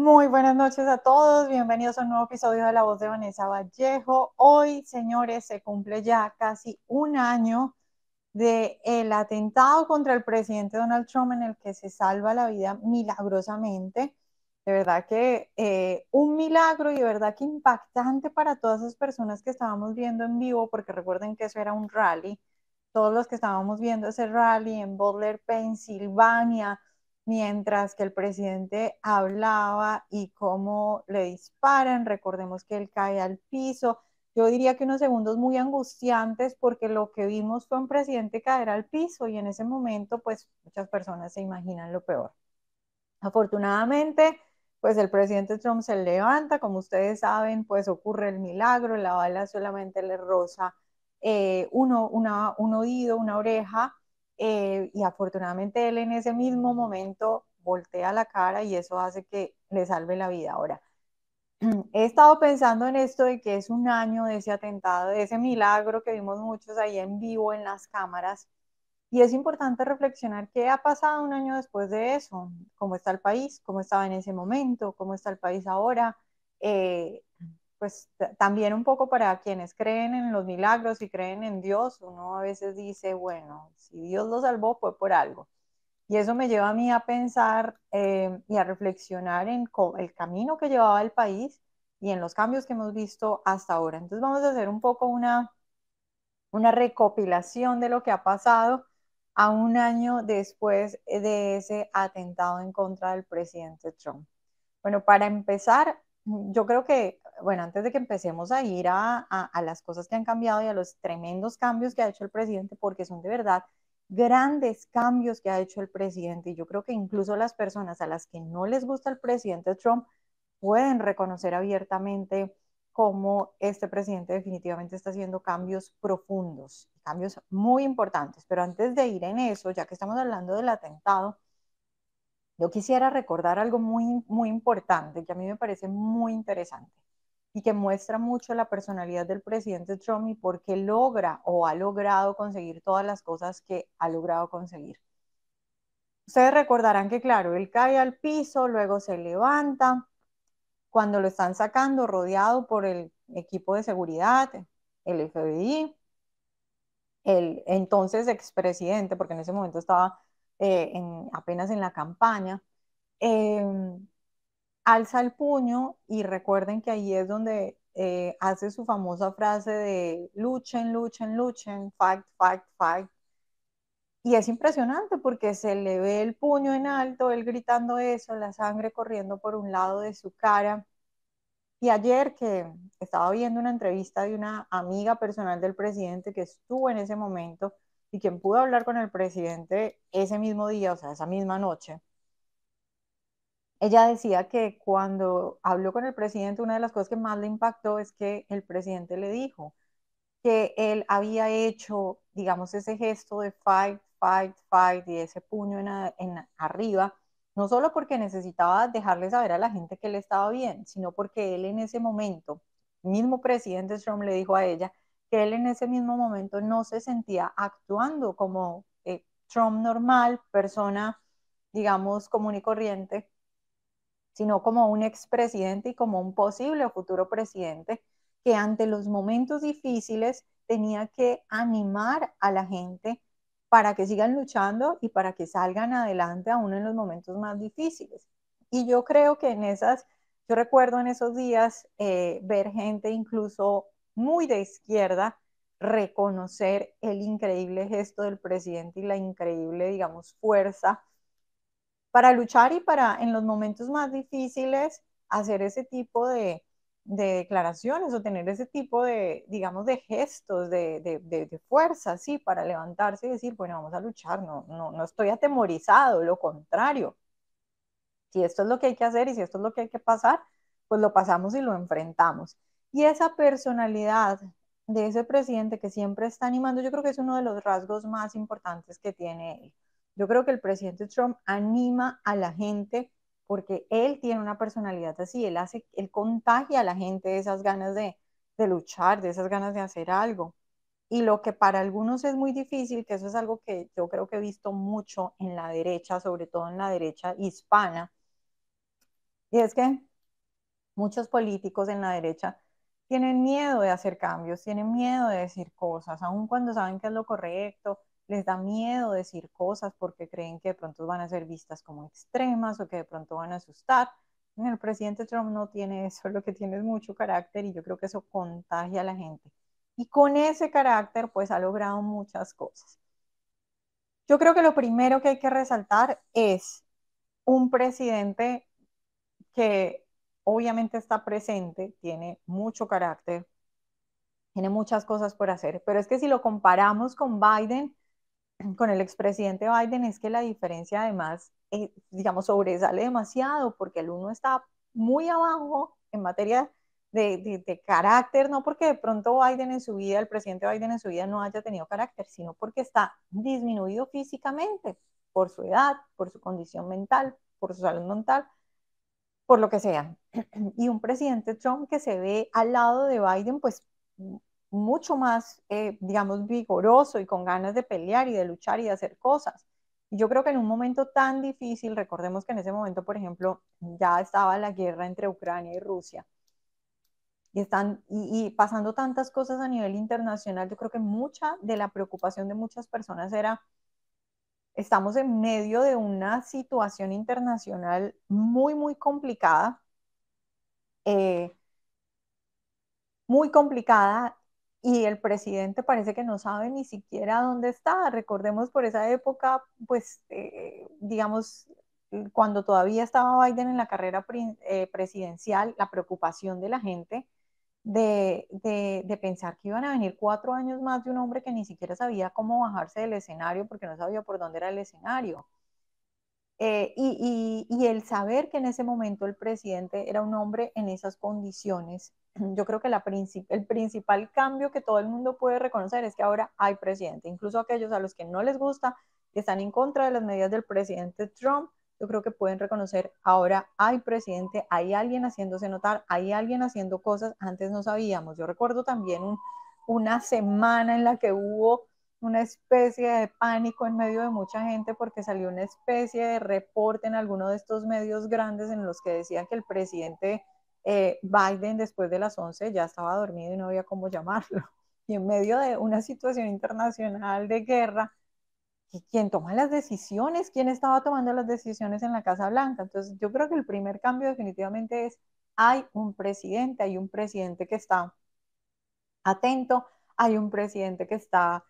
Muy buenas noches a todos, bienvenidos a un nuevo episodio de La Voz de Vanessa Vallejo. Hoy, señores, se cumple ya casi un año del atentado contra el presidente Donald Trump en el que se salva la vida milagrosamente. De verdad que un milagro y de verdad que impactante para todas esas personas que estábamos viendo en vivo, porque recuerden que eso era un rally. Todos los que estábamos viendo ese rally en Butler, Pensilvania, mientras que el presidente hablaba y cómo le disparan, recordemos que él cae al piso. Yo diría que unos segundos muy angustiantes porque lo que vimos fue un presidente caer al piso y en ese momento pues muchas personas se imaginan lo peor. Afortunadamente, pues el presidente Trump se levanta, como ustedes saben, pues ocurre el milagro, la bala solamente le roza un oído, una oreja, y afortunadamente él en ese mismo momento voltea la cara y eso hace que le salve la vida. Ahora, he estado pensando en esto de que es un año de ese atentado, de ese milagro que vimos muchos ahí en vivo en las cámaras. Y es importante reflexionar qué ha pasado un año después de eso, cómo está el país, cómo estaba en ese momento, cómo está el país ahora. Eh, pues también un poco para quienes creen en los milagros y creen en Dios, uno a veces dice, bueno, si Dios lo salvó fue por algo. Y eso me lleva a mí a pensar y a reflexionar en el camino que llevaba el país y en los cambios que hemos visto hasta ahora. Entonces vamos a hacer un poco una recopilación de lo que ha pasado a un año después de ese atentado en contra del presidente Trump. Bueno, para empezar, yo creo que, bueno, antes de que empecemos a ir a las cosas que han cambiado y a los tremendos cambios que ha hecho el presidente, porque son de verdad grandes cambios que ha hecho el presidente, y yo creo que incluso las personas a las que no les gusta el presidente Trump pueden reconocer abiertamente cómo este presidente definitivamente está haciendo cambios profundos, cambios muy importantes. Pero antes de ir en eso, ya que estamos hablando del atentado, yo quisiera recordar algo muy importante que a mí me parece muy interesante y que muestra mucho la personalidad del presidente Trump y por qué logra o ha logrado conseguir todas las cosas que ha logrado conseguir. Ustedes recordarán que, claro, él cae al piso, luego se levanta, cuando lo están sacando rodeado por el equipo de seguridad, el FBI, el entonces expresidente, porque en ese momento estaba apenas en la campaña, eh, alza el puño y recuerden que ahí es donde hace su famosa frase de luchen, luchen, luchen, fight, fight, fight. Y es impresionante porque se le ve el puño en alto, él gritando eso, la sangre corriendo por un lado de su cara. Y ayer que estaba viendo una entrevista de una amiga personal del presidente que estuvo en ese momento y quien pudo hablar con el presidente ese mismo día, o sea, esa misma noche, ella decía que cuando habló con el presidente, una de las cosas que más le impactó es que el presidente le dijo que él había hecho, digamos, ese gesto de fight, fight, fight y ese puño en arriba, no solo porque necesitaba dejarle saber a la gente que él estaba bien, sino porque él en ese momento, el mismo presidente Trump le dijo a ella que él en ese mismo momento no se sentía actuando como Trump normal, persona, digamos, común y corriente, sino como un expresidente y como un posible o futuro presidente que ante los momentos difíciles tenía que animar a la gente para que sigan luchando y para que salgan adelante aún en los momentos más difíciles. Y yo creo que yo recuerdo en esos días ver gente incluso muy de izquierda reconocer el increíble gesto del presidente y la increíble, digamos, fuerza para luchar y para en los momentos más difíciles hacer ese tipo de declaraciones o tener ese tipo de, digamos, de gestos, de fuerza, sí, para levantarse y decir, bueno, vamos a luchar, no estoy atemorizado, lo contrario. Si esto es lo que hay que hacer y si esto es lo que hay que pasar, pues lo pasamos y lo enfrentamos. Y esa personalidad de ese presidente que siempre está animando, yo creo que es uno de los rasgos más importantes que tiene él. Yo creo que el presidente Trump anima a la gente porque él tiene una personalidad así, él contagia a la gente esas ganas de luchar, de esas ganas de hacer algo. Y lo que para algunos es muy difícil, que eso es algo que yo creo que he visto mucho en la derecha, sobre todo en la derecha hispana, Y es que muchos políticos en la derecha tienen miedo de hacer cambios, tienen miedo de decir cosas, aun cuando saben que es lo correcto, les da miedo decir cosas porque creen que de pronto van a ser vistas como extremas o que de pronto van a asustar. El presidente Trump no tiene eso, lo que tiene es mucho carácter y yo creo que eso contagia a la gente. Y con ese carácter, pues ha logrado muchas cosas. Yo creo que lo primero que hay que resaltar es un presidente que obviamente está presente, tiene mucho carácter, tiene muchas cosas por hacer, pero es que si lo comparamos con Biden, con el expresidente Biden, es que la diferencia además, digamos, sobresale demasiado, porque el uno está muy abajo en materia de carácter, no porque de pronto Biden en su vida, el presidente Biden en su vida no haya tenido carácter, sino porque está disminuido físicamente por su edad, por su condición mental, por su salud mental, por lo que sea. Y un presidente Trump que se ve al lado de Biden, pues mucho más, digamos, vigoroso y con ganas de pelear y de luchar y de hacer cosas. Y yo creo que en un momento tan difícil, recordemos que en ese momento, por ejemplo, ya estaba la guerra entre Ucrania y Rusia, y pasando tantas cosas a nivel internacional, yo creo que mucha de la preocupación de muchas personas era, estamos en medio de una situación internacional muy, muy complicada, eh, muy complicada y el presidente parece que no sabe ni siquiera dónde está. Recordemos por esa época, pues, digamos, cuando todavía estaba Biden en la carrera presidencial, la preocupación de la gente de pensar que iban a venir 4 años más de un hombre que ni siquiera sabía cómo bajarse del escenario porque no sabía por dónde era el escenario. Y el saber que en ese momento el presidente era un hombre en esas condiciones, yo creo que el principal cambio que todo el mundo puede reconocer es que ahora hay presidente, incluso aquellos a los que no les gusta, que están en contra de las medidas del presidente Trump, yo creo que pueden reconocer ahora hay presidente, hay alguien haciéndose notar, hay alguien haciendo cosas, antes no sabíamos. Yo recuerdo también una semana en la que hubo una especie de pánico en medio de mucha gente porque salió una especie de reporte en alguno de estos medios grandes en los que decían que el presidente Biden después de las 11 ya estaba dormido y no había cómo llamarlo. Y en medio de una situación internacional de guerra, ¿quién toma las decisiones? ¿Quién estaba tomando las decisiones en la Casa Blanca? Entonces yo creo que el primer cambio definitivamente es, hay un presidente que está atento, hay un presidente que está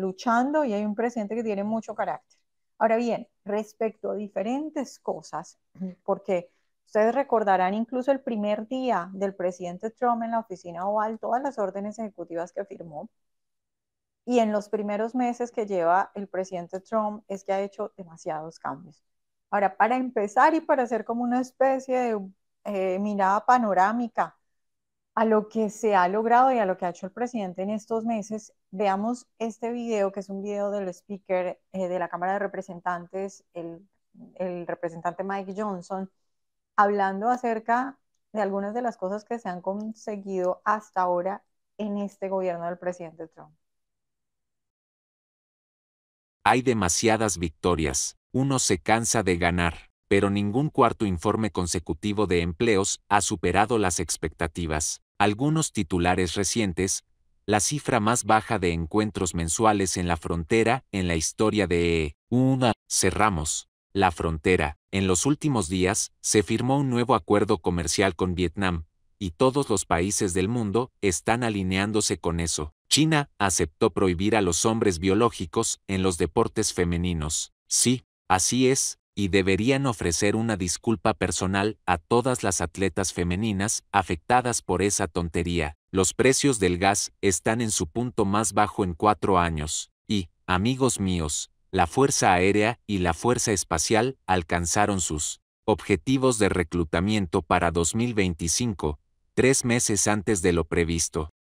luchando y hay un presidente que tiene mucho carácter. Ahora bien, respecto a diferentes cosas, porque ustedes recordarán incluso el primer día del presidente Trump en la oficina oval, todas las órdenes ejecutivas que firmó, y en los primeros meses que lleva el presidente Trump es que ha hecho demasiados cambios. Ahora, para empezar y para hacer como una especie de mirada panorámica a lo que se ha logrado y a lo que ha hecho el presidente en estos meses, veamos este video, que es un video del speaker de la Cámara de Representantes, el representante Mike Johnson, hablando acerca de algunas de las cosas que se han conseguido hasta ahora en este gobierno del presidente Trump. Hay demasiadas victorias, uno se cansa de ganar, pero ningún cuarto informe consecutivo de empleos ha superado las expectativas. Algunos titulares recientes, la cifra más baja de encuentros mensuales en la frontera en la historia de una. Cerramos la frontera. En los últimos días, se firmó un nuevo acuerdo comercial con Vietnam, y todos los países del mundo están alineándose con eso. China aceptó prohibir a los hombres biológicos en los deportes femeninos. Sí, así es, y deberían ofrecer una disculpa personal a todas las atletas femeninas afectadas por esa tontería. Los precios del gas están en su punto más bajo en 4 años. Y, amigos míos, la Fuerza Aérea y la Fuerza Espacial alcanzaron sus objetivos de reclutamiento para 2025, 3 meses antes de lo previsto.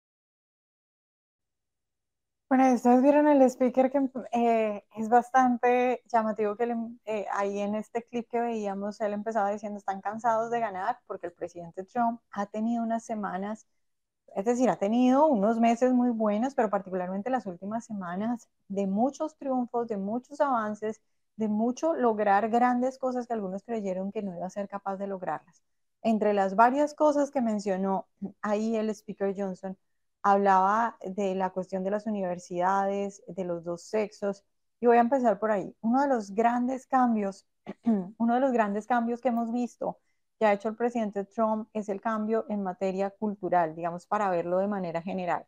Bueno, ustedes vieron el speaker que es bastante llamativo que ahí en este clip que veíamos, él empezaba diciendo, están cansados de ganar porque el presidente Trump ha tenido unas semanas, es decir, ha tenido unos meses muy buenos, pero particularmente las últimas semanas de muchos triunfos, de muchos avances, de mucho lograr grandes cosas que algunos creyeron que no iba a ser capaz de lograrlas. Entre las varias cosas que mencionó ahí el speaker Johnson, hablaba de la cuestión de las universidades, de los dos sexos, y voy a empezar por ahí. Uno de los grandes cambios, uno de los grandes cambios que hemos visto que ha hecho el presidente Trump es el cambio en materia cultural, digamos, para verlo de manera general.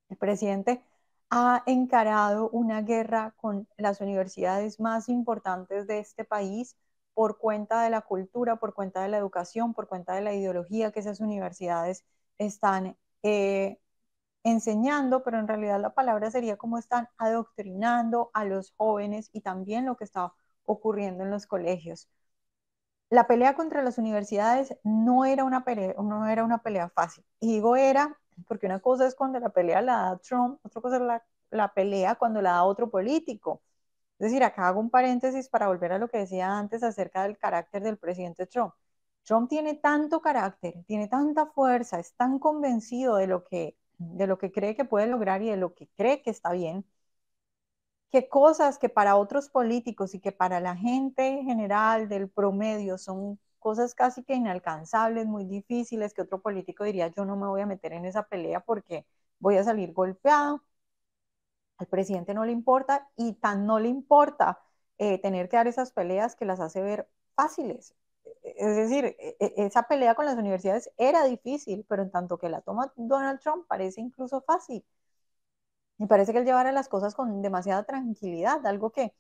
El presidente ha encarado una guerra con las universidades más importantes de este país por cuenta de la cultura, por cuenta de la educación, por cuenta de la ideología que esas universidades están enseñando, pero en realidad la palabra sería como están adoctrinando a los jóvenes y también lo que está ocurriendo en los colegios. La pelea contra las universidades no era una pelea fácil. Y digo era porque una cosa es cuando la pelea la da Trump, otra cosa es la pelea cuando la da otro político. Es decir, acá hago un paréntesis para volver a lo que decía antes acerca del carácter del presidente Trump. Trump tiene tanto carácter, tiene tanta fuerza, es tan convencido de lo que cree que puede lograr y de lo que cree que está bien, que cosas que para otros políticos y que para la gente general del promedio son cosas casi que inalcanzables, muy difíciles, que otro político diría, yo no me voy a meter en esa pelea porque voy a salir golpeado. Al presidente no le importa y tan no le importa tener que dar esas peleas que las hace ver fáciles. Es decir, esa pelea con las universidades era difícil, pero en tanto que la toma Donald Trump parece incluso fácil. Me parece que él llevara las cosas con demasiada tranquilidad, algo que,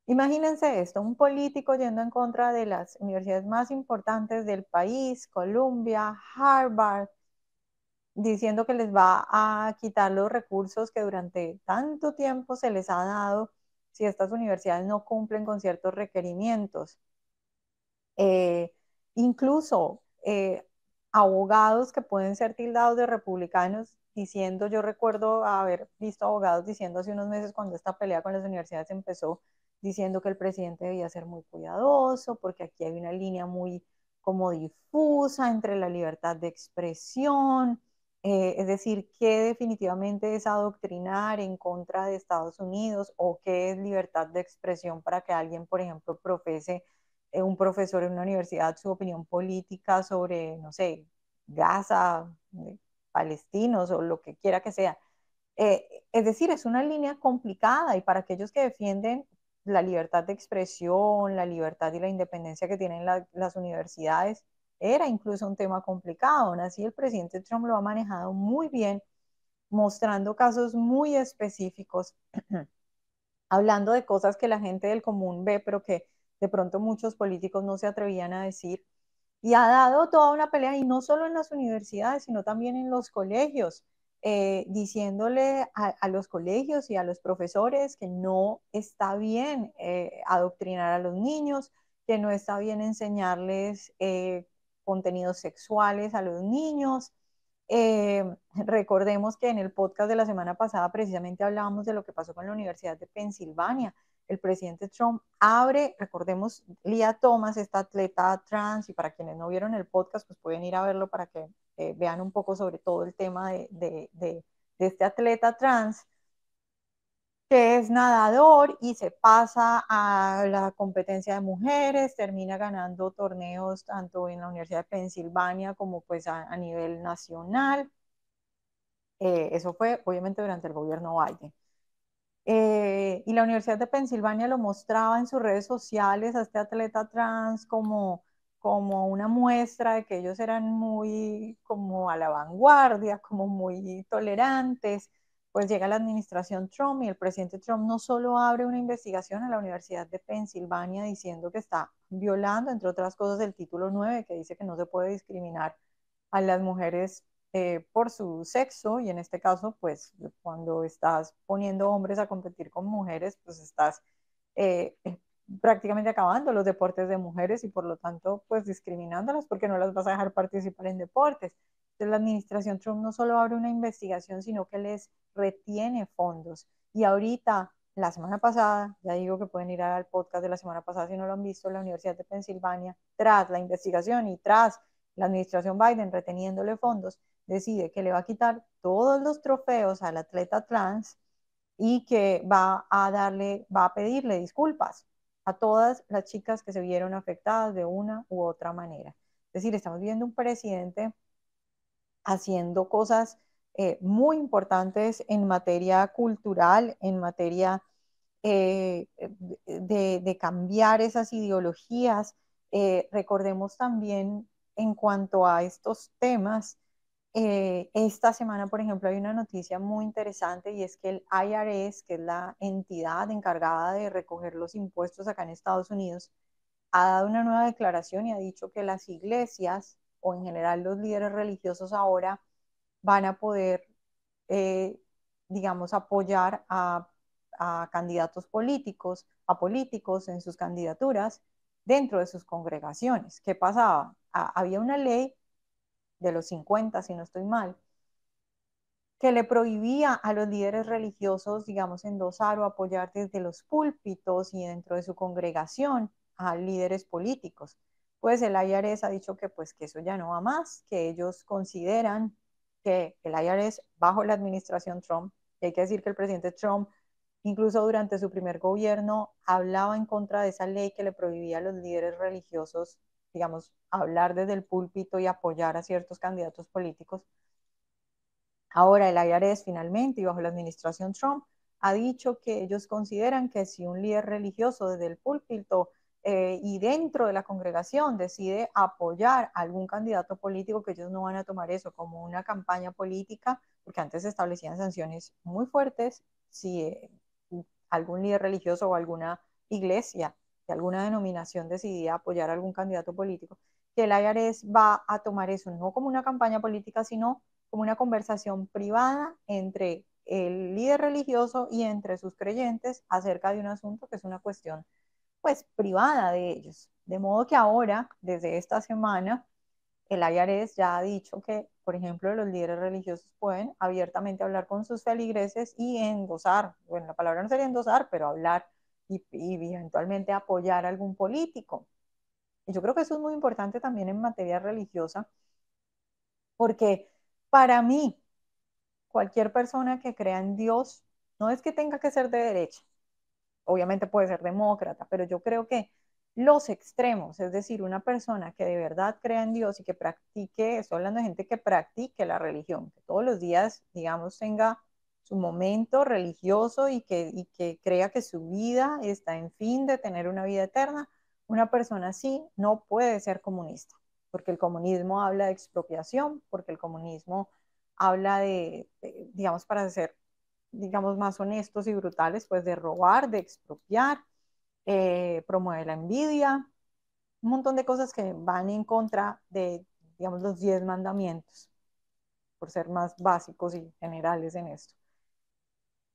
imagínense esto, un político yendo en contra de las universidades más importantes del país, Columbia, Harvard, diciendo que les va a quitar los recursos que durante tanto tiempo se les ha dado si estas universidades no cumplen con ciertos requerimientos. Eh, incluso abogados que pueden ser tildados de republicanos diciendo, yo recuerdo haber visto abogados diciendo hace unos meses cuando esta pelea con las universidades empezó, diciendo que el presidente debía ser muy cuidadoso porque aquí hay una línea muy como difusa entre la libertad de expresión, es decir, qué definitivamente es adoctrinar en contra de Estados Unidos o qué es libertad de expresión para que alguien, por ejemplo, profese un profesor en una universidad su opinión política sobre, no sé, Gaza, palestinos o lo que quiera que sea. Es decir, es una línea complicada y para aquellos que defienden la libertad de expresión, la libertad y la independencia que tienen las universidades, era incluso un tema complicado. Aún así, el presidente Trump lo ha manejado muy bien, mostrando casos muy específicos, hablando de cosas que la gente del común ve, pero que de pronto muchos políticos no se atrevían a decir. Y ha dado toda una pelea, y no solo en las universidades, sino también en los colegios, diciéndole a los colegios y a los profesores que no está bien adoctrinar a los niños, que no está bien enseñarles contenidos sexuales a los niños. Recordemos que en el podcast de la semana pasada precisamente hablábamos de lo que pasó con la Universidad de Pensilvania. El presidente Trump abre, recordemos, Lia Thomas, esta atleta trans, y para quienes no vieron el podcast, pues pueden ir a verlo para que vean un poco sobre todo el tema de este atleta trans, que es nadador y se pasa a la competencia de mujeres, termina ganando torneos tanto en la Universidad de Pensilvania como pues a nivel nacional. Eso fue obviamente durante el gobierno Biden. Y la Universidad de Pensilvania lo mostraba en sus redes sociales a este atleta trans como una muestra de que ellos eran muy como a la vanguardia, como muy tolerantes. Pues llega la administración Trump y el presidente Trump no solo abre una investigación a la Universidad de Pensilvania diciendo que está violando, entre otras cosas, el título 9, que dice que no se puede discriminar a las mujeres por su sexo, y en este caso, pues cuando estás poniendo hombres a competir con mujeres, pues estás eh, prácticamente acabando los deportes de mujeres y por lo tanto, pues discriminándolas porque no las vas a dejar participar en deportes. Entonces la administración Trump no solo abre una investigación, sino que les retiene fondos. Y ahorita, la semana pasada, ya digo que pueden ir al podcast de la semana pasada si no lo han visto, la Universidad de Pensilvania, tras la investigación y tras la administración Biden reteniéndole fondos, decide que le va a quitar todos los trofeos al atleta trans y que va a pedirle disculpas a todas las chicas que se vieron afectadas de una u otra manera. Es decir, estamos viendo un presidente haciendo cosas muy importantes en materia cultural, en materia de cambiar esas ideologías. Recordemos también en cuanto a estos temas, esta semana, por ejemplo, hay una noticia muy interesante y es que el IRS, que es la entidad encargada de recoger los impuestos acá en Estados Unidos, ha dado una nueva declaración y ha dicho que las iglesias o en general los líderes religiosos ahora van a poder, eh, digamos, apoyar a candidatos políticos, a políticos en sus candidaturas dentro de sus congregaciones. ¿Qué pasaba? Había una ley de los 50, si no estoy mal, que le prohibía a los líderes religiosos, digamos, endosar o apoyar desde los púlpitos y dentro de su congregación a líderes políticos. Pues el IRS ha dicho que pues que eso ya no va más, que ellos consideran que el IRS bajo la administración Trump, y hay que decir que el presidente Trump incluso durante su primer gobierno hablaba en contra de esa ley que le prohibía a los líderes religiosos, digamos, hablar desde el púlpito y apoyar a ciertos candidatos políticos. Ahora el IRS finalmente y bajo la administración Trump ha dicho que ellos consideran que si un líder religioso desde el púlpito y dentro de la congregación decide apoyar a algún candidato político, que ellos no van a tomar eso como una campaña política, porque antes se establecían sanciones muy fuertes si algún líder religioso o alguna iglesia de alguna denominación decidía apoyar a algún candidato político, que el IRS va a tomar eso no como una campaña política, sino como una conversación privada entre el líder religioso y entre sus creyentes acerca de un asunto que es una cuestión pues privada de ellos. De modo que ahora, desde esta semana, el IRS ya ha dicho que, por ejemplo, los líderes religiosos pueden abiertamente hablar con sus feligreses y endosar, bueno, la palabra no sería endosar, pero hablar y eventualmente apoyar a algún político. Y yo creo que eso es muy importante también en materia religiosa, porque para mí, cualquier persona que crea en Dios, no es que tenga que ser de derecha, obviamente puede ser demócrata, pero yo creo que los extremos, es decir, una persona que de verdad crea en Dios y que practique, estoy hablando de gente que practique la religión, que todos los días, digamos, tenga su momento religioso y que crea que su vida está en fin de tener una vida eterna, una persona así no puede ser comunista, porque el comunismo habla de expropiación, porque el comunismo habla digamos, para ser digamos, más honestos y brutales, pues de robar, de expropiar, promueve la envidia, un montón de cosas que van en contra de, digamos, los 10 mandamientos, por ser más básicos y generales en esto.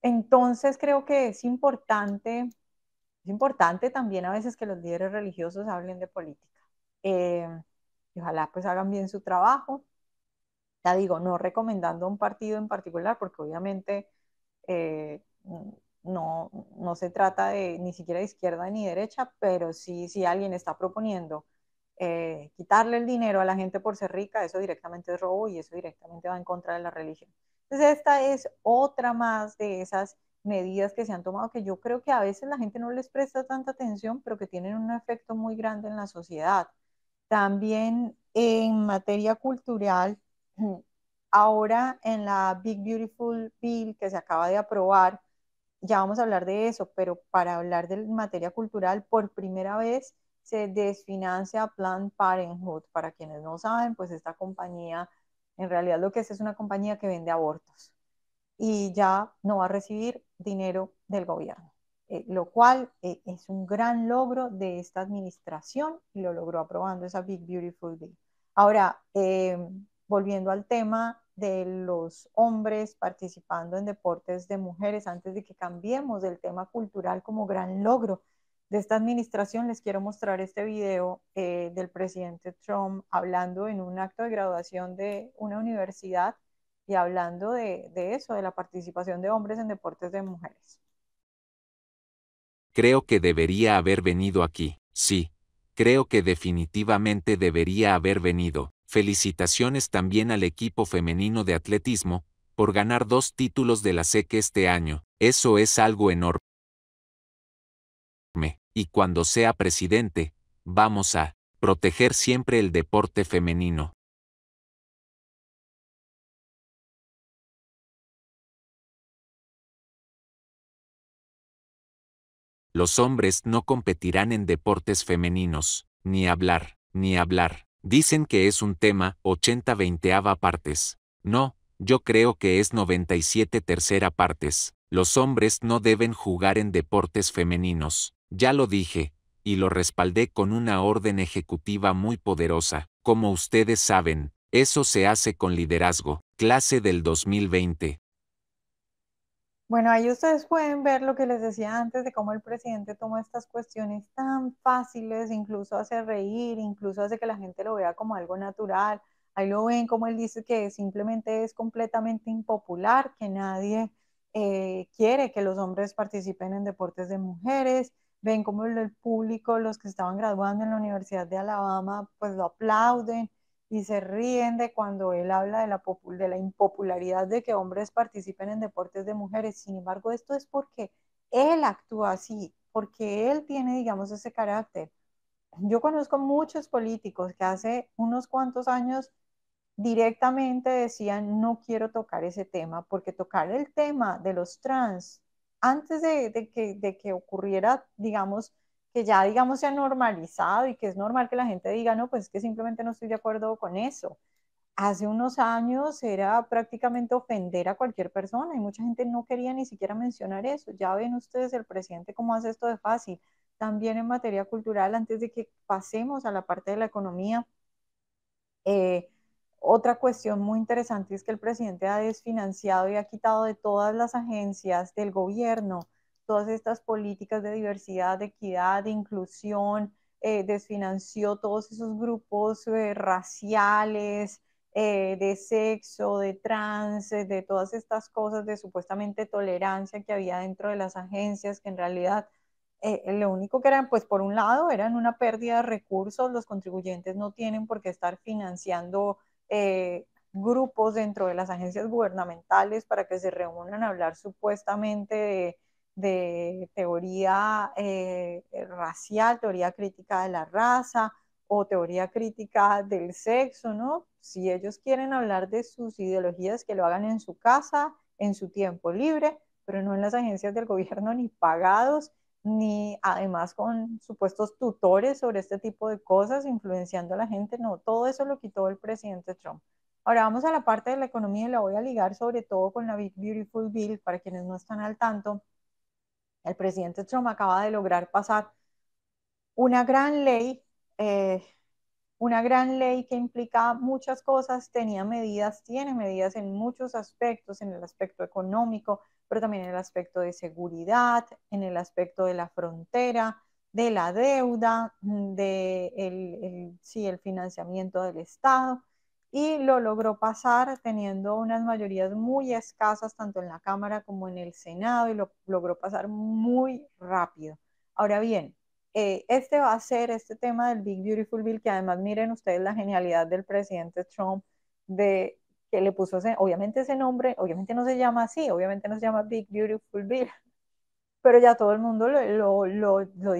Entonces creo que es importante también a veces que los líderes religiosos hablen de política. Eh, y ojalá pues hagan bien su trabajo. Ya digo, no recomendando un partido en particular, porque obviamente eh, no se trata de ni siquiera de izquierda ni derecha, pero sí, si alguien está proponiendo quitarle el dinero a la gente por ser rica, eso directamente es robo y eso directamente va en contra de la religión. Entonces esta es otra más de esas medidas que se han tomado que yo creo que a veces la gente no les presta tanta atención, pero que tienen un efecto muy grande en la sociedad. También en materia cultural, ahora en la Big Beautiful Bill que se acaba de aprobar, ya vamos a hablar de eso, pero para hablar de materia cultural, por primera vez se desfinancia Planned Parenthood. Para quienes no saben, pues esta compañía, en realidad lo que es una compañía que vende abortos y ya no va a recibir dinero del gobierno, lo cual es un gran logro de esta administración y lo logró aprobando esa Big Beautiful Bill. Ahora, volviendo al tema de los hombres participando en deportes de mujeres, antes de que cambiemos del tema cultural como gran logro de esta administración, les quiero mostrar este video del presidente Trump hablando en un acto de graduación de una universidad y hablando de eso, de la participación de hombres en deportes de mujeres. Creo que debería haber venido aquí, sí. Creo que definitivamente debería haber venido. Felicitaciones también al equipo femenino de atletismo, por ganar 2 títulos de la SEC este año. Eso es algo enorme. Y cuando sea presidente, vamos a proteger siempre el deporte femenino. Los hombres no competirán en deportes femeninos, ni hablar, ni hablar. Dicen que es un tema 80/20 partes. No, yo creo que es 97/3 partes. Los hombres no deben jugar en deportes femeninos. Ya lo dije, y lo respaldé con una orden ejecutiva muy poderosa. Como ustedes saben, eso se hace con liderazgo. Clase del 2020. Bueno, ahí ustedes pueden ver lo que les decía antes de cómo el presidente toma estas cuestiones tan fáciles, incluso hace reír, incluso hace que la gente lo vea como algo natural. Ahí lo ven como él dice que simplemente es completamente impopular, que nadie quiere que los hombres participen en deportes de mujeres. Ven como el público, los que estaban graduando en la Universidad de Alabama, pues lo aplauden y se ríen de cuando él habla de la impopularidad de que hombres participen en deportes de mujeres. Sin embargo, esto es porque él actúa así, porque él tiene, digamos, ese carácter. Yo conozco muchos políticos que hace unos cuantos años directamente decían, no quiero tocar ese tema, porque tocar el tema de los trans, antes de que ocurriera, digamos, que ya, digamos, se ha normalizado y que es normal que la gente diga, no, pues es que simplemente no estoy de acuerdo con eso. Hace unos años era prácticamente ofender a cualquier persona y mucha gente no quería ni siquiera mencionar eso. Ya ven ustedes el presidente cómo hace esto de fácil. También en materia cultural, antes de que pasemos a la parte de la economía, eh, otra cuestión muy interesante es que el presidente ha desfinanciado y ha quitado de todas las agencias del gobierno todas estas políticas de diversidad, de equidad, de inclusión, desfinanció todos esos grupos raciales, de sexo, de trans, de todas estas cosas de supuestamente tolerancia que había dentro de las agencias, que en realidad lo único que eran, pues por un lado, eran una pérdida de recursos, los contribuyentes no tienen por qué estar financiando grupos dentro de las agencias gubernamentales para que se reúnan a hablar supuestamente de teoría racial, teoría crítica de la raza o teoría crítica del sexo, ¿no? Si ellos quieren hablar de sus ideologías, que lo hagan en su casa, en su tiempo libre, pero no en las agencias del gobierno ni pagados ni además con supuestos tutores sobre este tipo de cosas, influenciando a la gente. No, todo eso lo quitó el presidente Trump. Ahora vamos a la parte de la economía y la voy a ligar sobre todo con la Big Beautiful Bill, para quienes no están al tanto. El presidente Trump acaba de lograr pasar una gran ley, eh, una gran ley que implica muchas cosas, tenía medidas, tiene medidas en muchos aspectos, en el aspecto económico, pero también en el aspecto de seguridad, en el aspecto de la frontera, de la deuda, de sí, el financiamiento del Estado, y lo logró pasar teniendo unas mayorías muy escasas tanto en la Cámara como en el Senado, y lo logró pasar muy rápido. Ahora bien, este va a ser este tema del Big Beautiful Bill, que además miren ustedes la genialidad del presidente Trump de que le puso obviamente ese nombre, obviamente no se llama así, obviamente no se llama Big Beautiful Bill, pero ya todo el mundo lo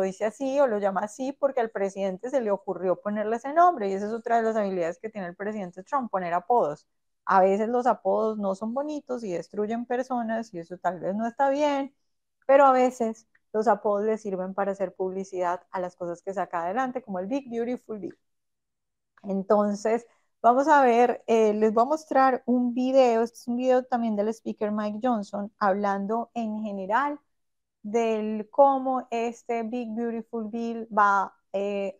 dice así o lo llama así porque al presidente se le ocurrió ponerle ese nombre, y esa es otra de las habilidades que tiene el presidente Trump, poner apodos. A veces los apodos no son bonitos y destruyen personas y eso tal vez no está bien, pero a veces los apodos le sirven para hacer publicidad a las cosas que saca adelante, como el Big Beautiful Bill. Entonces, vamos a ver, les voy a mostrar un video, este es un video también del speaker Mike Johnson, hablando en general del cómo este Big Beautiful Bill va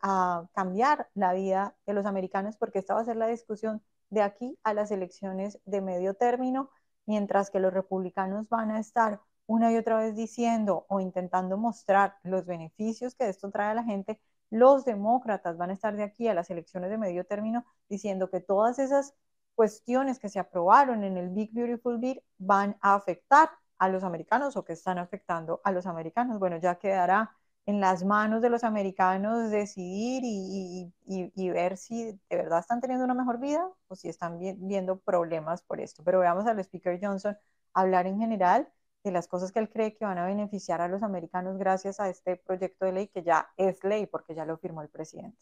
a cambiar la vida de los americanos, porque esta va a ser la discusión de aquí a las elecciones de medio término, mientras que los republicanos van a estar una y otra vez diciendo o intentando mostrar los beneficios que esto trae a la gente. Los demócratas van a estar de aquí a las elecciones de medio término diciendo que todas esas cuestiones que se aprobaron en el Big Beautiful Bill van a afectar a los americanos o que están afectando a los americanos. Bueno, ya quedará en las manos de los americanos decidir y ver si de verdad están teniendo una mejor vida o si están viendo problemas por esto. Pero veamos al Speaker Johnson hablar en general de las cosas que él cree que van a beneficiar a los americanos gracias a este proyecto de ley que ya es ley porque ya lo firmó el presidente.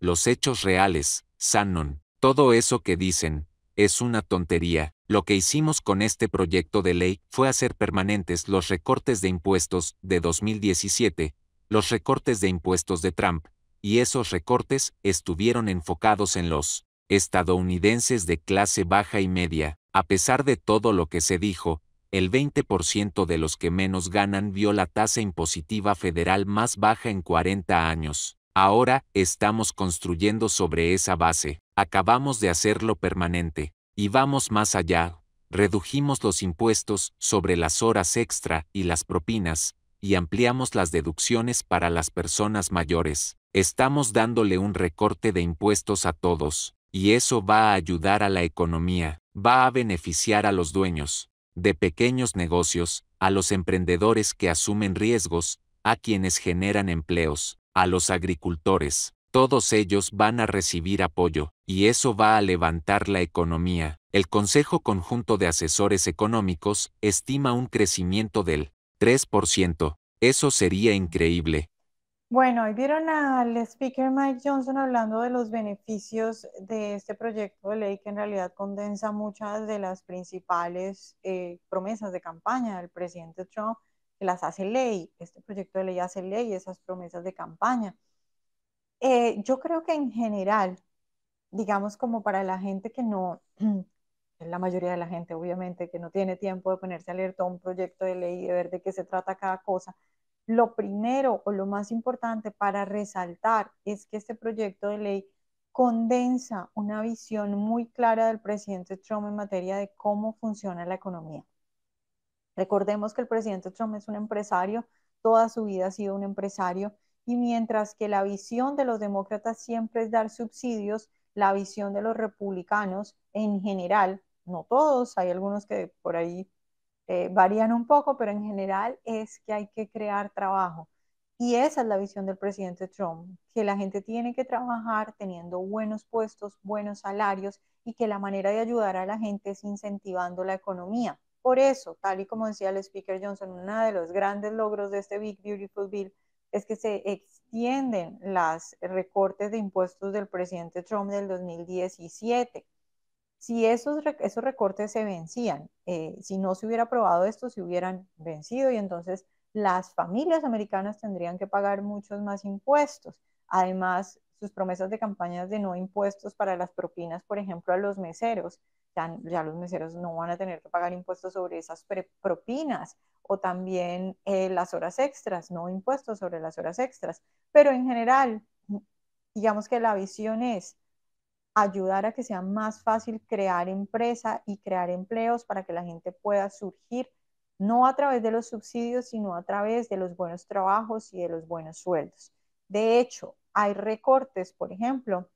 Los hechos reales, Shannon, todo eso que dicen, es una tontería. Lo que hicimos con este proyecto de ley fue hacer permanentes los recortes de impuestos de 2017, los recortes de impuestos de Trump, y esos recortes estuvieron enfocados en los estadounidenses de clase baja y media. A pesar de todo lo que se dijo, el 20% de los que menos ganan vio la tasa impositiva federal más baja en 40 años. Ahora estamos construyendo sobre esa base, acabamos de hacerlo permanente, y vamos más allá. Redujimos los impuestos sobre las horas extra y las propinas, y ampliamos las deducciones para las personas mayores. Estamos dándole un recorte de impuestos a todos, y eso va a ayudar a la economía, va a beneficiar a los dueños de pequeños negocios, a los emprendedores que asumen riesgos, a quienes generan empleos, a los agricultores. Todos ellos van a recibir apoyo, y eso va a levantar la economía. El Consejo Conjunto de Asesores Económicos estima un crecimiento del 3%. Eso sería increíble. Bueno, y vieron al speaker Mike Johnson hablando de los beneficios de este proyecto de ley que en realidad condensa muchas de las principales promesas de campaña del presidente Trump, que las hace ley. Este proyecto de ley hace ley esas promesas de campaña. Yo creo que en general, digamos como para la gente que no, la mayoría de la gente obviamente que no tiene tiempo de ponerse a leer todo un proyecto de ley y de ver de qué se trata cada cosa, lo primero o lo más importante para resaltar es que este proyecto de ley condensa una visión muy clara del presidente Trump en materia de cómo funciona la economía. Recordemos que el presidente Trump es un empresario, toda su vida ha sido un empresario, y mientras que la visión de los demócratas siempre es dar subsidios, la visión de los republicanos en general, no todos, hay algunos que por ahí varían un poco, pero en general es que hay que crear trabajo. Y esa es la visión del presidente Trump, que la gente tiene que trabajar teniendo buenos puestos, buenos salarios y que la manera de ayudar a la gente es incentivando la economía. Por eso, tal y como decía el Speaker Johnson, uno de los grandes logros de este Big Beautiful Bill es que se extienden los recortes de impuestos del presidente Trump del 2017. Si esos recortes se vencían, si no se hubiera aprobado esto, se hubieran vencido y entonces las familias americanas tendrían que pagar muchos más impuestos. Además, sus promesas de campañas de no impuestos para las propinas, por ejemplo, a los meseros, ya los meseros no van a tener que pagar impuestos sobre esas propinas o también las horas extras, no impuestos sobre las horas extras. Pero en general, digamos que la visión es ayudar a que sea más fácil crear empresa y crear empleos para que la gente pueda surgir, no a través de los subsidios, sino a través de los buenos trabajos y de los buenos sueldos. De hecho, hay recortes, por ejemplo,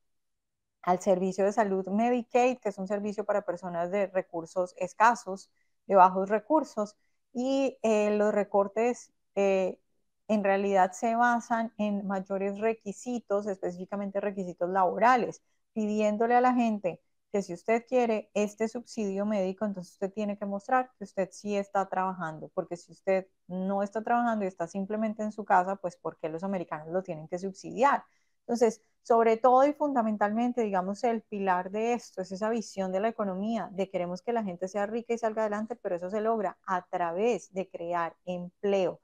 al servicio de salud Medicaid, que es un servicio para personas de recursos escasos, de bajos recursos, y los recortes en realidad se basan en mayores requisitos, específicamente requisitos laborales, pidiéndole a la gente que si usted quiere este subsidio médico, entonces usted tiene que mostrar que usted sí está trabajando, porque si usted no está trabajando y está simplemente en su casa, pues ¿por qué los americanos lo tienen que subsidiar? Entonces, sobre todo y fundamentalmente, digamos, el pilar de esto es esa visión de la economía, de queremos que la gente sea rica y salga adelante, pero eso se logra a través de crear empleo.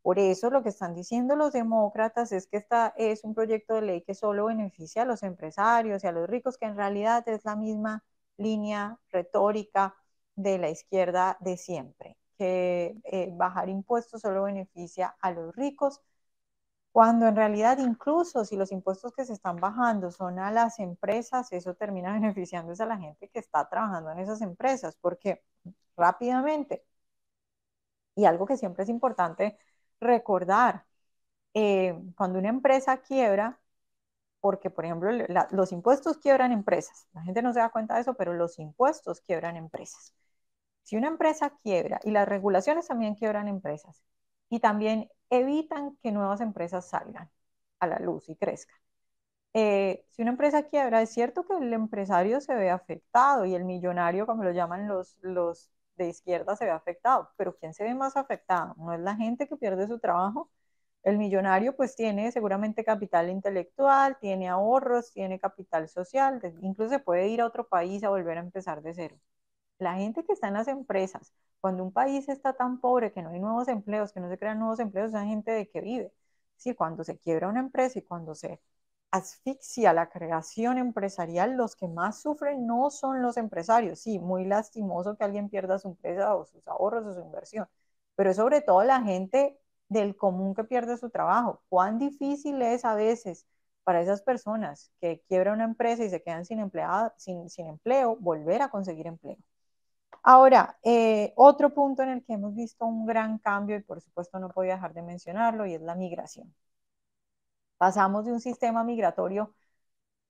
Por eso lo que están diciendo los demócratas es que esta es un proyecto de ley que solo beneficia a los empresarios y a los ricos, que en realidad es la misma línea retórica de la izquierda de siempre, que bajar impuestos solo beneficia a los ricos, cuando en realidad incluso si los impuestos que se están bajando son a las empresas, eso termina beneficiándose a la gente que está trabajando en esas empresas, porque rápidamente, y algo que siempre es importante recordar, cuando una empresa quiebra, porque por ejemplo los impuestos quiebran empresas, la gente no se da cuenta de eso, pero los impuestos quiebran empresas. Si una empresa quiebra y las regulaciones también quiebran empresas, y también evitan que nuevas empresas salgan a la luz y crezcan. Si una empresa quiebra, es cierto que el empresario se ve afectado y el millonario, como lo llaman los de izquierda, se ve afectado, pero ¿quién se ve más afectado? ¿No es la gente que pierde su trabajo? El millonario pues tiene seguramente capital intelectual, tiene ahorros, tiene capital social, incluso se puede ir a otro país a volver a empezar de cero. La gente que está en las empresas, cuando un país está tan pobre que no hay nuevos empleos, que no se crean nuevos empleos, esa gente de qué vive. Sí, cuando se quiebra una empresa y cuando se asfixia la creación empresarial, los que más sufren no son los empresarios. Sí, muy lastimoso que alguien pierda su empresa o sus ahorros o su inversión, pero es sobre todo la gente del común que pierde su trabajo. Cuán difícil es a veces para esas personas que quiebran una empresa y se quedan sin empleo, volver a conseguir empleo. Ahora, otro punto en el que hemos visto un gran cambio, y por supuesto no podía dejar de mencionarlo, y es la migración. Pasamos de un sistema migratorio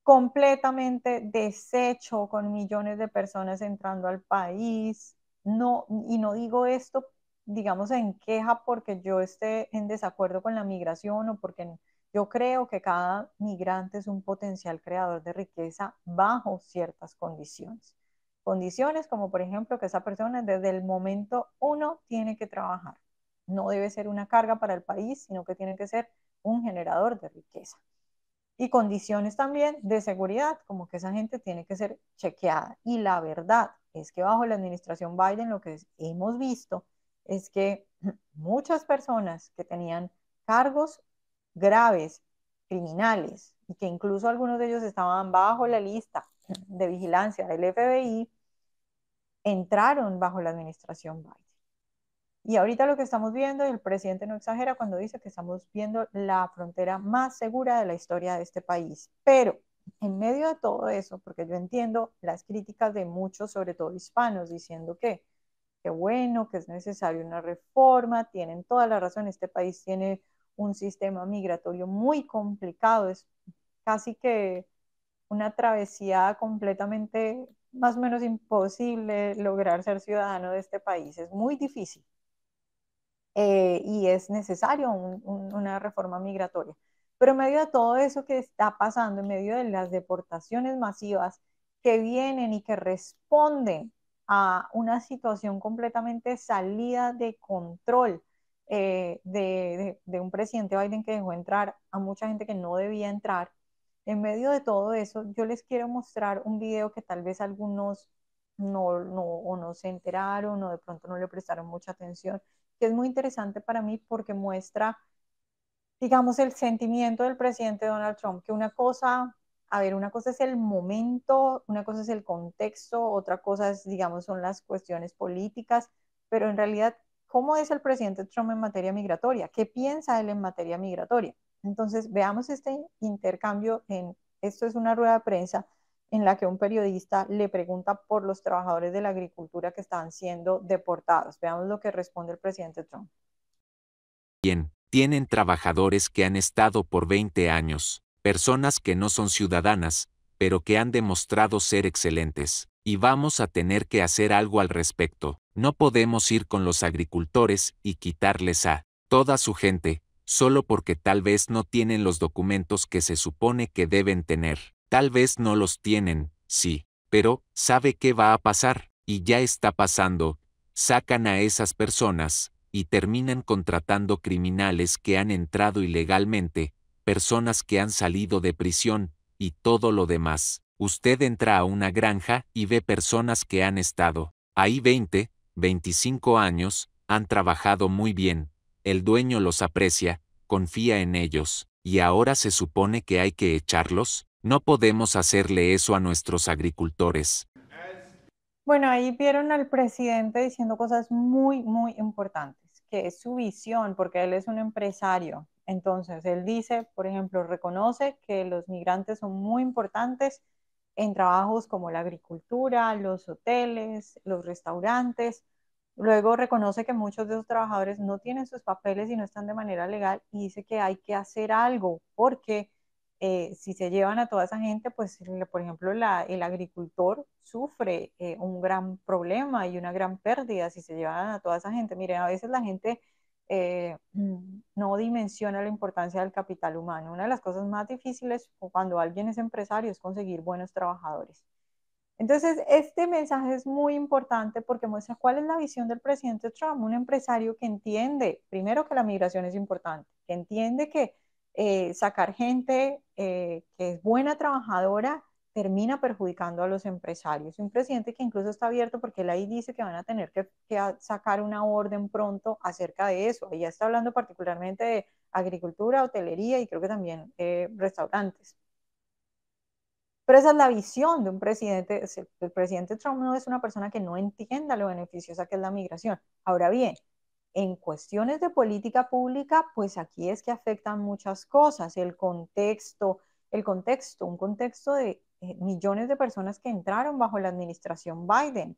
completamente deshecho, con millones de personas entrando al país. No, y no digo esto, digamos, en queja porque yo esté en desacuerdo con la migración o porque yo creo que cada migrante es un potencial creador de riqueza bajo ciertas condiciones. Condiciones como, por ejemplo, que esa persona desde el momento uno tiene que trabajar. No debe ser una carga para el país, sino que tiene que ser un generador de riqueza y condiciones también de seguridad, como que esa gente tiene que ser chequeada. Y la verdad es que bajo la administración Biden lo que hemos visto es que muchas personas que tenían cargos graves, criminales, y que incluso algunos de ellos estaban bajo la lista de vigilancia del FBI, entraron bajo la administración Biden. Y ahorita lo que estamos viendo, y el presidente no exagera cuando dice que estamos viendo la frontera más segura de la historia de este país. Pero en medio de todo eso, porque yo entiendo las críticas de muchos, sobre todo hispanos, diciendo que bueno, que es necesaria una reforma, tienen toda la razón, este país tiene un sistema migratorio muy complicado, es casi que una travesía completamente más o menos imposible lograr ser ciudadano de este país, es muy difícil y es necesario una reforma migratoria. Pero en medio de todo eso que está pasando, en medio de las deportaciones masivas que vienen y que responden a una situación completamente salida de control de un presidente Biden que dejó entrar a mucha gente que no debía entrar, en medio de todo eso, yo les quiero mostrar un video que tal vez algunos o no se enteraron o de pronto no le prestaron mucha atención, que es muy interesante para mí porque muestra, digamos, el sentimiento del presidente Donald Trump, que una cosa, a ver, una cosa es el momento, una cosa es el contexto, otra cosa es, digamos, son las cuestiones políticas, pero en realidad, ¿cómo es el presidente Trump en materia migratoria? ¿Qué piensa él en materia migratoria? Entonces, veamos este intercambio esto es una rueda de prensa en la que un periodista le pregunta por los trabajadores de la agricultura que están siendo deportados. Veamos lo que responde el presidente Trump. Bien, tienen trabajadores que han estado por 20 años, personas que no son ciudadanas, pero que han demostrado ser excelentes, y vamos a tener que hacer algo al respecto. No podemos ir con los agricultores y quitarles a toda su gente, solo porque tal vez no tienen los documentos que se supone que deben tener. Tal vez no los tienen, sí, pero ¿sabe qué va a pasar? Y ya está pasando. Sacan a esas personas, y terminan contratando criminales que han entrado ilegalmente, personas que han salido de prisión, y todo lo demás. Usted entra a una granja y ve personas que han estado ahí 20, 25 años, han trabajado muy bien, el dueño los aprecia, confía en ellos, y ahora se supone que hay que echarlos. No podemos hacerle eso a nuestros agricultores. Bueno, ahí vieron al presidente diciendo cosas muy, muy importantes, que es su visión, porque él es un empresario. Entonces, él dice, por ejemplo, reconoce que los migrantes son muy importantes en trabajos como la agricultura, los hoteles, los restaurantes. Luego reconoce que muchos de esos trabajadores no tienen sus papeles y no están de manera legal y dice que hay que hacer algo porque si se llevan a toda esa gente, pues por ejemplo el agricultor sufre un gran problema y una gran pérdida si se llevan a toda esa gente. Miren, a veces la gente no dimensiona la importancia del capital humano. Una de las cosas más difíciles cuando alguien es empresario es conseguir buenos trabajadores. Entonces, este mensaje es muy importante porque muestra cuál es la visión del presidente Trump, un empresario que entiende, primero, que la migración es importante, que entiende que sacar gente que es buena trabajadora termina perjudicando a los empresarios. Un presidente que incluso está abierto porque él ahí dice que van a tener que sacar una orden pronto acerca de eso. Ella está hablando particularmente de agricultura, hotelería y creo que también restaurantes. Pero esa es la visión de un presidente. El presidente Trump no es una persona que no entienda lo beneficiosa que es la migración. Ahora bien, en cuestiones de política pública, pues aquí es que afectan muchas cosas. Un contexto de millones de personas que entraron bajo la administración Biden.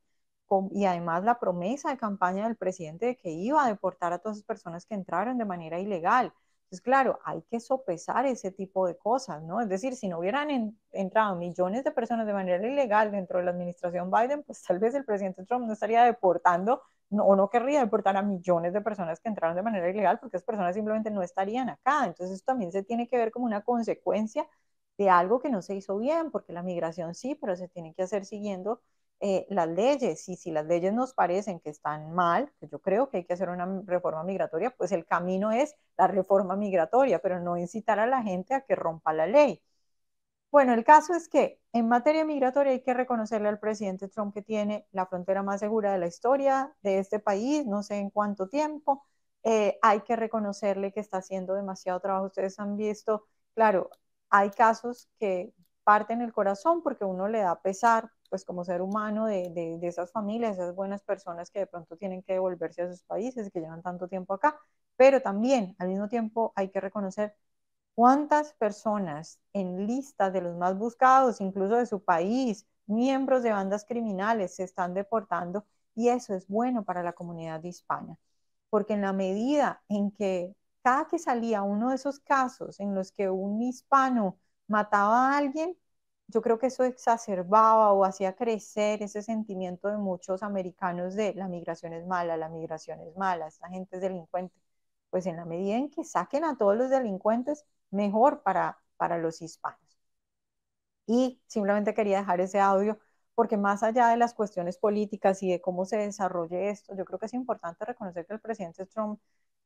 Y además la promesa de campaña del presidente de que iba a deportar a todas esas personas que entraron de manera ilegal. Entonces, claro, hay que sopesar ese tipo de cosas, ¿no? Es decir, si no hubieran entrado millones de personas de manera ilegal dentro de la administración Biden, pues tal vez el presidente Trump no estaría deportando o no querría deportar a millones de personas que entraron de manera ilegal porque esas personas simplemente no estarían acá. Entonces, esto también se tiene que ver como una consecuencia de algo que no se hizo bien, porque la migración sí, pero se tiene que hacer siguiendo las leyes, y si las leyes nos parecen que están mal, que yo creo que hay que hacer una reforma migratoria, pues el camino es la reforma migratoria, pero no incitar a la gente a que rompa la ley. Bueno, el caso es que en materia migratoria hay que reconocerle al presidente Trump que tiene la frontera más segura de la historia de este país, no sé en cuánto tiempo. Hay que reconocerle que está haciendo demasiado trabajo. Ustedes han visto, claro, hay casos que parten el corazón porque uno le da pesar, pues como ser humano, de esas familias, esas buenas personas que de pronto tienen que devolverse a sus países y que llevan tanto tiempo acá. Pero también, al mismo tiempo, hay que reconocer cuántas personas en listas de los más buscados, incluso de su país, miembros de bandas criminales, se están deportando, y eso es bueno para la comunidad hispana, porque en la medida en que cada que salía uno de esos casos en los que un hispano mataba a alguien, yo creo que eso exacerbaba o hacía crecer ese sentimiento de muchos americanos de la migración es mala, esta gente es delincuente. Pues en la medida en que saquen a todos los delincuentes, mejor para los hispanos. Y simplemente quería dejar ese audio porque más allá de las cuestiones políticas y de cómo se desarrolle esto, yo creo que es importante reconocer que el presidente Trump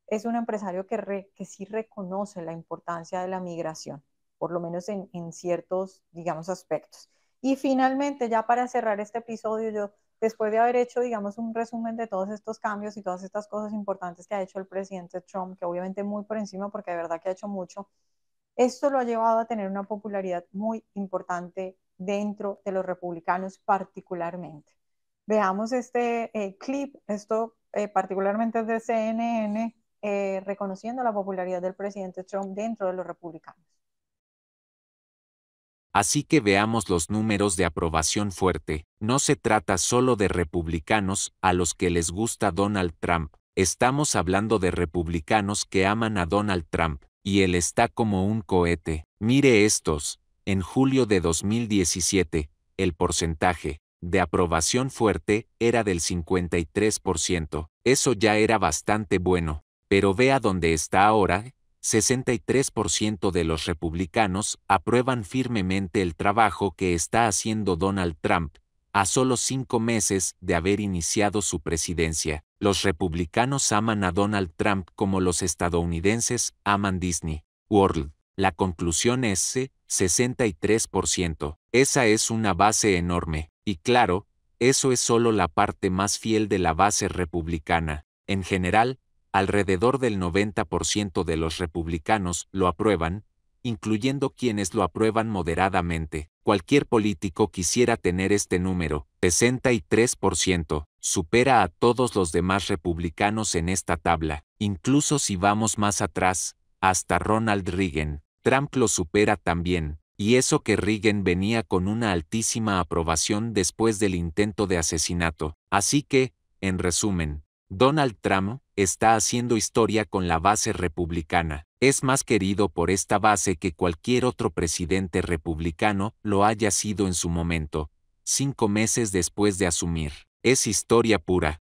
es un empresario que sí reconoce la importancia de la migración, por lo menos en ciertos, digamos, aspectos. Y finalmente, ya para cerrar este episodio, yo, después de haber hecho, digamos, un resumen de todos estos cambios y todas estas cosas importantes que ha hecho el presidente Trump, que obviamente muy por encima, porque de verdad que ha hecho mucho, esto lo ha llevado a tener una popularidad muy importante dentro de los republicanos particularmente. Veamos este clip, esto particularmente es de CNN, reconociendo la popularidad del presidente Trump dentro de los republicanos. Así que veamos los números de aprobación fuerte. No se trata solo de republicanos a los que les gusta Donald Trump. Estamos hablando de republicanos que aman a Donald Trump, y él está como un cohete. Mire estos. En julio de 2017, el porcentaje de aprobación fuerte era del 53%. Eso ya era bastante bueno. Pero vea dónde está ahora. 63% de los republicanos aprueban firmemente el trabajo que está haciendo Donald Trump, a solo 5 meses de haber iniciado su presidencia. Los republicanos aman a Donald Trump como los estadounidenses aman Disney World. La conclusión es 63%. Esa es una base enorme, y claro, eso es solo la parte más fiel de la base republicana. En general, alrededor del 90% de los republicanos lo aprueban, incluyendo quienes lo aprueban moderadamente. Cualquier político quisiera tener este número, 63%, supera a todos los demás republicanos en esta tabla, incluso si vamos más atrás, hasta Ronald Reagan. Trump lo supera también, y eso que Reagan venía con una altísima aprobación después del intento de asesinato. Así que, en resumen, Donald Trump está haciendo historia con la base republicana. Es más querido por esta base que cualquier otro presidente republicano lo haya sido en su momento, 5 meses después de asumir. Es historia pura.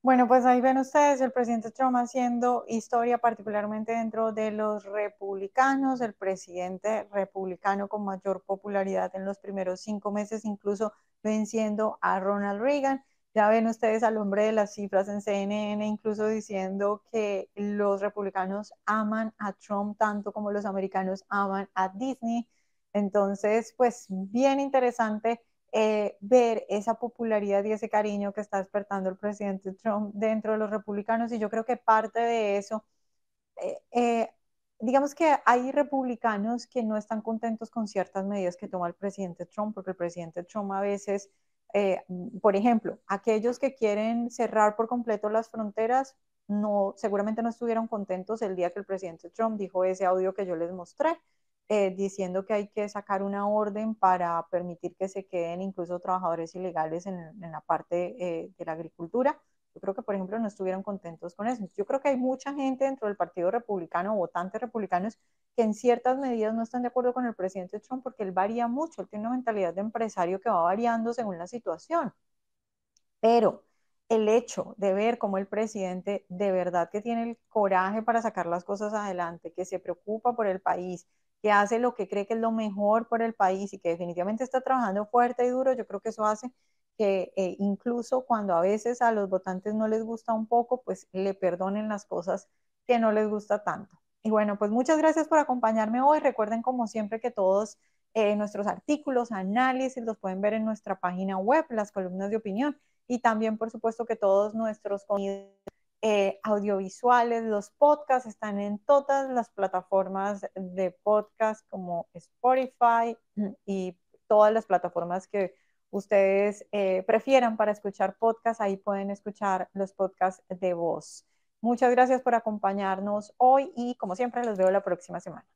Bueno, pues ahí ven ustedes el presidente Trump haciendo historia, particularmente dentro de los republicanos, el presidente republicano con mayor popularidad en los primeros 5 meses, incluso venciendo a Ronald Reagan. Ya ven ustedes al hombre de las cifras en CNN, incluso diciendo que los republicanos aman a Trump tanto como los americanos aman a Disney. Entonces, pues bien interesante ver esa popularidad y ese cariño que está despertando el presidente Trump dentro de los republicanos. Y yo creo que parte de eso, eh, eh, digamos que hay republicanos que no están contentos con ciertas medidas que toma el presidente Trump, porque el presidente Trump a veces, por ejemplo, aquellos que quieren cerrar por completo las fronteras, no, seguramente no estuvieron contentos el día que el presidente Trump dijo ese audio que yo les mostré, diciendo que hay que sacar una orden para permitir que se queden incluso trabajadores ilegales en la parte de la agricultura. Yo creo que, por ejemplo, no estuvieron contentos con eso. Yo creo que hay mucha gente dentro del Partido Republicano, votantes republicanos, que en ciertas medidas no están de acuerdo con el presidente Trump porque él varía mucho, él tiene una mentalidad de empresario que va variando según la situación. Pero el hecho de ver cómo el presidente de verdad que tiene el coraje para sacar las cosas adelante, que se preocupa por el país, que hace lo que cree que es lo mejor por el país y que definitivamente está trabajando fuerte y duro, yo creo que eso hace que incluso cuando a veces a los votantes no les gusta un poco, pues le perdonen las cosas que no les gusta tanto. Y bueno, pues muchas gracias por acompañarme hoy. Recuerden como siempre que todos nuestros artículos, análisis los pueden ver en nuestra página web, las columnas de opinión y también, por supuesto, que todos nuestros contenidos audiovisuales, los podcasts están en todas las plataformas de podcast como Spotify y todas las plataformas que ustedes prefieran para escuchar podcasts. Ahí pueden escuchar los podcasts de voz. Muchas gracias por acompañarnos hoy y como siempre los veo la próxima semana.